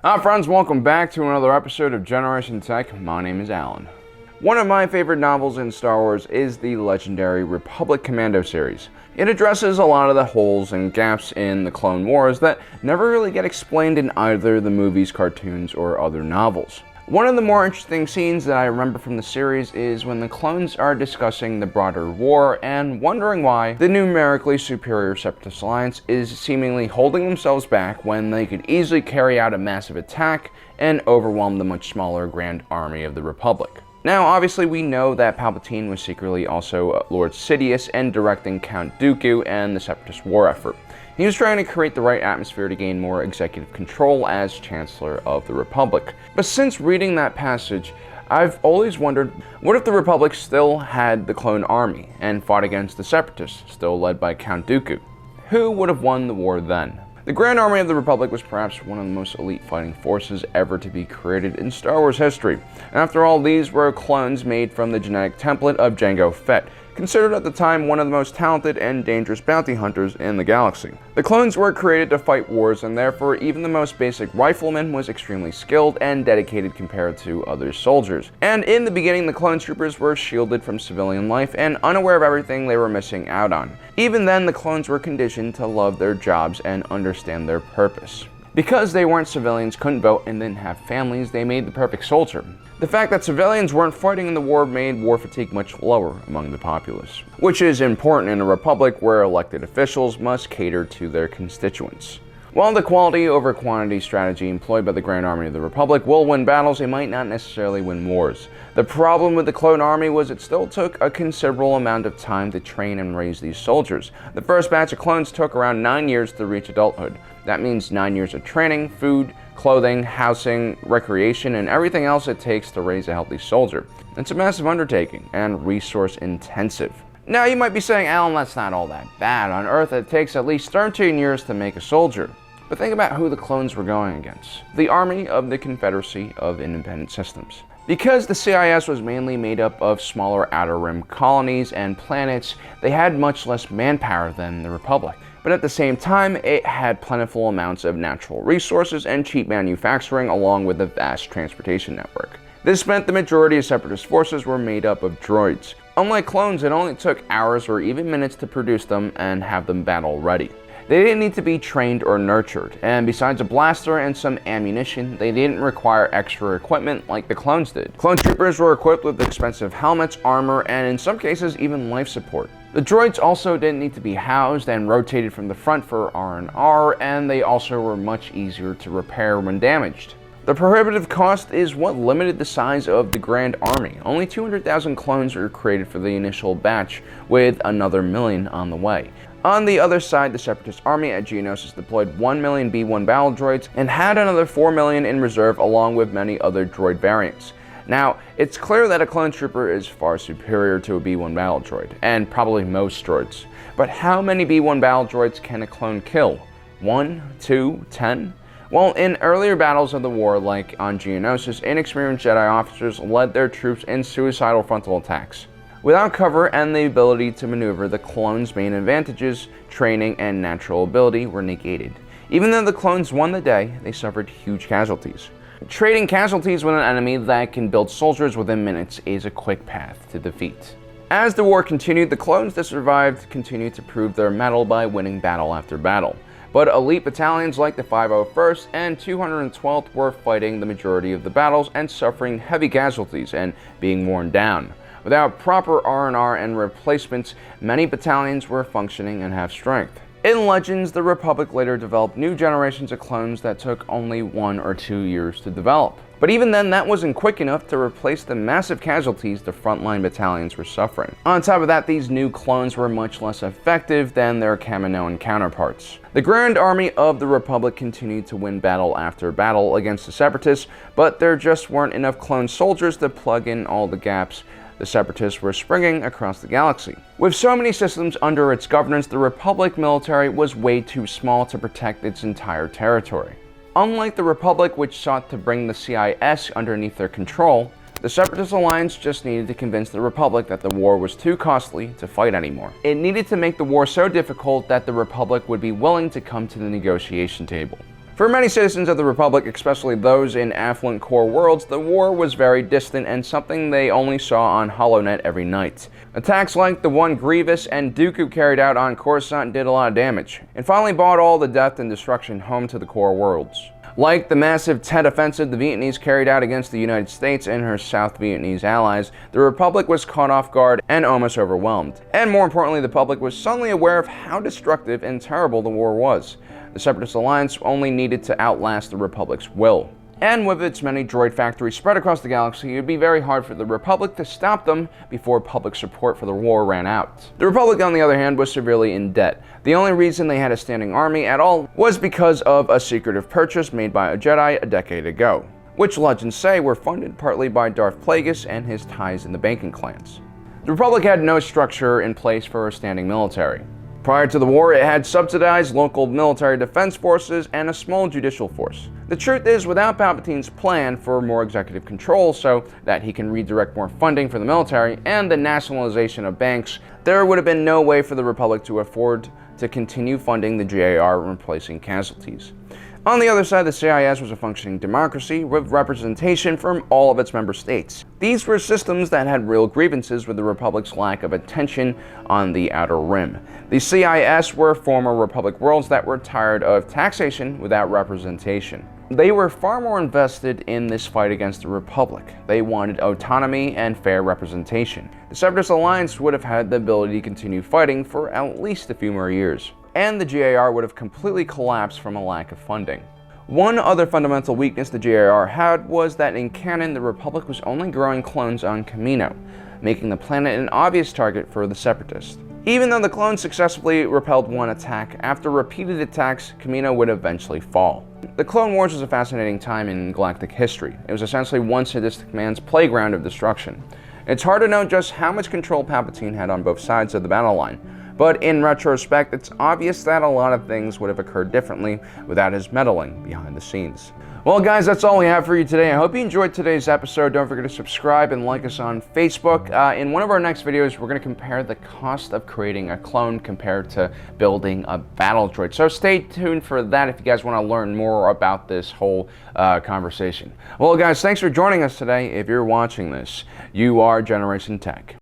Hi friends, welcome back to another episode of Generation Tech. My name is Alan. One of my favorite novels in Star Wars is the legendary Republic Commando series. It addresses a lot of the holes and gaps in the Clone Wars that never really get explained in either the movies, cartoons, or other novels. One of the more interesting scenes that I remember from the series is when the clones are discussing the broader war and wondering why the numerically superior Separatist Alliance is seemingly holding themselves back when they could easily carry out a massive attack and overwhelm the much smaller Grand Army of the Republic. Now, obviously, we know that Palpatine was secretly also Lord Sidious and directing Count Dooku and the Separatist war effort. He was trying to create the right atmosphere to gain more executive control as Chancellor of the Republic. But since reading that passage, I've always wondered, what if the Republic still had the clone army and fought against the Separatists, still led by Count Dooku? Who would have won the war then? The Grand Army of the Republic was perhaps one of the most elite fighting forces ever to be created in Star Wars history. And after all, these were clones made from the genetic template of Jango Fett, considered at the time one of the most talented and dangerous bounty hunters in the galaxy. The clones were created to fight wars, and therefore even the most basic rifleman was extremely skilled and dedicated compared to other soldiers. And in the beginning, the clone troopers were shielded from civilian life and unaware of everything they were missing out on. Even then, the clones were conditioned to love their jobs and understand their purpose. Because they weren't civilians, couldn't vote, and didn't have families, they made the perfect soldier. The fact that civilians weren't fighting in the war made war fatigue much lower among the populace, which is important in a republic where elected officials must cater to their constituents. While the quality over quantity strategy employed by the Grand Army of the Republic will win battles, it might not necessarily win wars. The problem with the clone army was it still took a considerable amount of time to train and raise these soldiers. The first batch of clones took around 9 years to reach adulthood. That means 9 years of training, food, clothing, housing, recreation, and everything else it takes to raise a healthy soldier. It's a massive undertaking and resource intensive. Now you might be saying, Alan, that's not all that bad. On Earth it takes at least 13 years to make a soldier. But think about who the clones were going against. The army of the Confederacy of Independent Systems. Because the CIS was mainly made up of smaller outer rim colonies and planets, they had much less manpower than the Republic. But at the same time, it had plentiful amounts of natural resources and cheap manufacturing along with a vast transportation network. This meant the majority of Separatist forces were made up of droids. Unlike clones, it only took hours or even minutes to produce them and have them battle ready. They didn't need to be trained or nurtured, and besides a blaster and some ammunition, they didn't require extra equipment like the clones did. Clone troopers were equipped with expensive helmets, armor, and in some cases even life support. The droids also didn't need to be housed and rotated from the front for R&R, and they also were much easier to repair when damaged. The prohibitive cost is what limited the size of the Grand Army. Only 200,000 clones were created for the initial batch, with another million on the way. On the other side, the Separatist Army at Geonosis deployed 1 million B-1 battle droids and had another 4 million in reserve along with many other droid variants. Now, it's clear that a clone trooper is far superior to a B-1 battle droid, and probably most droids. But how many B-1 battle droids can a clone kill? 1, 2, 10? Well, in earlier battles of the war, like on Geonosis, inexperienced Jedi officers led their troops in suicidal frontal attacks. Without cover and the ability to maneuver, the clones' main advantages, training and natural ability, were negated. Even though the clones won the day, they suffered huge casualties. Trading casualties with an enemy that can build soldiers within minutes is a quick path to defeat. As the war continued, the clones that survived continued to prove their mettle by winning battle after battle. But elite battalions like the 501st and 212th were fighting the majority of the battles and suffering heavy casualties and being worn down. Without proper R&R and replacements, many battalions were functioning and have strength. In Legends, the Republic later developed new generations of clones that took only 1 or 2 years to develop. But even then, that wasn't quick enough to replace the massive casualties the frontline battalions were suffering. On top of that, these new clones were much less effective than their Kaminoan counterparts. The Grand Army of the Republic continued to win battle after battle against the Separatists, but there just weren't enough clone soldiers to plug in all the gaps the Separatists were springing across the galaxy. With so many systems under its governance, the Republic military was way too small to protect its entire territory. Unlike the Republic, which sought to bring the CIS underneath their control, the Separatist Alliance just needed to convince the Republic that the war was too costly to fight anymore. It needed to make the war so difficult that the Republic would be willing to come to the negotiation table. For many citizens of the Republic, especially those in affluent core worlds, the war was very distant and something they only saw on HoloNet every night. Attacks like the one Grievous and Dooku carried out on Coruscant did a lot of damage, and finally brought all the death and destruction home to the core worlds. Like the massive Tet offensive the Vietnamese carried out against the United States and her South Vietnamese allies, the Republic was caught off guard and almost overwhelmed. And more importantly, the public was suddenly aware of how destructive and terrible the war was. The Separatist Alliance only needed to outlast the Republic's will. And with its many droid factories spread across the galaxy, it would be very hard for the Republic to stop them before public support for the war ran out. The Republic, on the other hand, was severely in debt. The only reason they had a standing army at all was because of a secretive purchase made by a Jedi a decade ago, which legends say were funded partly by Darth Plagueis and his ties in the banking clans. The Republic had no structure in place for a standing military. Prior to the war, it had subsidized local military defense forces and a small judicial force. The truth is, without Palpatine's plan for more executive control so that he can redirect more funding for the military and the nationalization of banks, there would have been no way for the Republic to afford to continue funding the GAR and replacing casualties. On the other side, the CIS was a functioning democracy with representation from all of its member states. These were systems that had real grievances with the Republic's lack of attention on the Outer Rim. The CIS were former Republic worlds that were tired of taxation without representation. They were far more invested in this fight against the Republic. They wanted autonomy and fair representation. The Separatist Alliance would have had the ability to continue fighting for at least a few more years, and the GAR would have completely collapsed from a lack of funding. One other fundamental weakness the GAR had was that in canon, the Republic was only growing clones on Kamino, making the planet an obvious target for the Separatists. Even though the clones successfully repelled one attack, after repeated attacks, Kamino would eventually fall. The Clone Wars was a fascinating time in galactic history. It was essentially one sadistic man's playground of destruction. It's hard to know just how much control Palpatine had on both sides of the battle line, but in retrospect, it's obvious that a lot of things would have occurred differently without his meddling behind the scenes. Well guys, that's all we have for you today. I hope you enjoyed today's episode. Don't forget to subscribe and like us on Facebook. In one of our next videos, we're going to compare the cost of creating a clone compared to building a battle droid. So stay tuned for that if you guys want to learn more about this whole conversation. Well guys, thanks for joining us today. If you're watching this, you are Generation Tech.